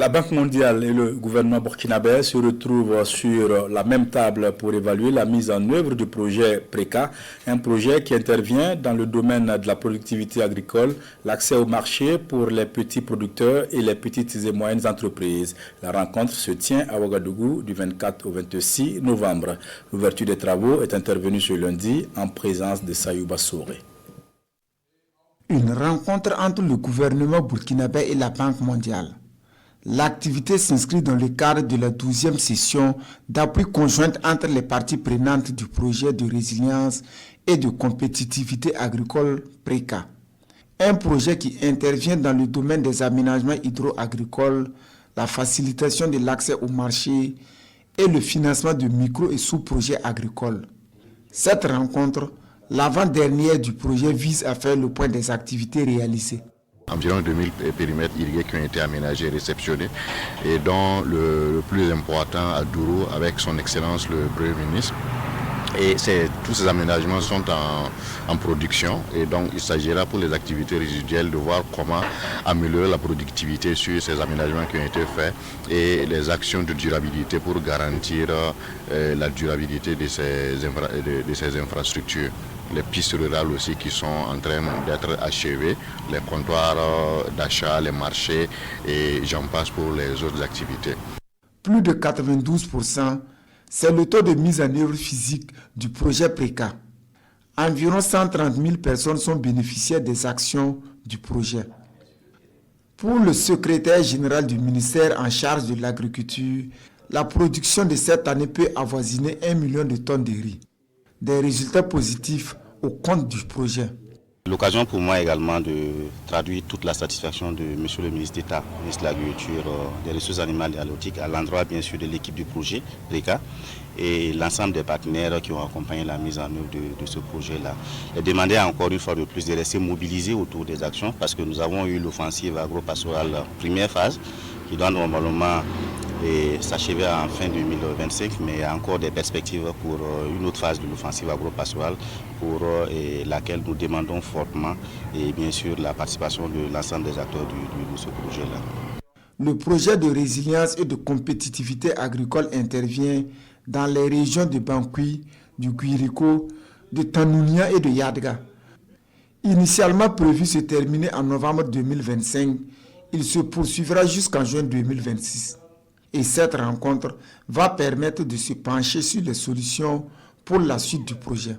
La Banque mondiale et le gouvernement burkinabé se retrouvent sur la même table pour évaluer la mise en œuvre du projet PRECA, un projet qui intervient dans le domaine de la productivité agricole, l'accès au marché pour les petits producteurs et les petites et moyennes entreprises. La rencontre se tient à Ouagadougou du 24 au 26 novembre. L'ouverture des travaux est intervenue ce lundi en présence de Sayouba Souré. Une rencontre entre le gouvernement burkinabé et la Banque mondiale. L'activité s'inscrit dans le cadre de la 12e session d'appui conjointe entre les parties prenantes du projet de résilience et de compétitivité agricole PRECA. Un projet qui intervient dans le domaine des aménagements hydro-agricoles, la facilitation de l'accès au marché et le financement de micro- et sous-projets agricoles. Cette rencontre, l'avant-dernière du projet, vise à faire le point des activités réalisées. Environ 2000 périmètres irrigués qui ont été aménagés et réceptionnés, et dont le plus important à Douro avec son excellence le Premier ministre. Et tous ces aménagements sont en production, et donc il s'agira pour les activités résiduelles de voir comment améliorer la productivité sur ces aménagements qui ont été faits et les actions de durabilité pour garantir la durabilité de ces infrastructures. Les pistes rurales aussi qui sont en train d'être achevées, les comptoirs d'achat, les marchés et j'en passe pour les autres activités. Plus de 92%, c'est le taux de mise en œuvre physique du projet PRECA. Environ 130 000 personnes sont bénéficiaires des actions du projet. Pour le secrétaire général du ministère en charge de l'agriculture, la production de cette année peut avoisiner 1 million de tonnes de riz. Des résultats positifs au compte du projet. L'occasion pour moi également de traduire toute la satisfaction de M. le ministre d'État, ministre de l'Agriculture, des ressources animales et halieutiques, à l'endroit bien sûr de l'équipe du projet PRECA et l'ensemble des partenaires qui ont accompagné la mise en œuvre de ce projet-là. Et demander encore une fois de plus de rester mobilisés autour des actions parce que nous avons eu l'offensive agro-pastorale première phase qui doit normalement s'achever en fin 2025, mais il y a encore des perspectives pour une autre phase de l'offensive agro-pastorale pour laquelle nous demandons fortement et bien sûr la participation de l'ensemble des acteurs de ce projet-là. Le projet de résilience et de compétitivité agricole intervient dans les régions de Bankui, du Guiriko, de Tanounia et de Yadga. Initialement prévu se terminer en novembre 2025, il se poursuivra jusqu'en juin 2026. Et cette rencontre va permettre de se pencher sur les solutions pour la suite du projet.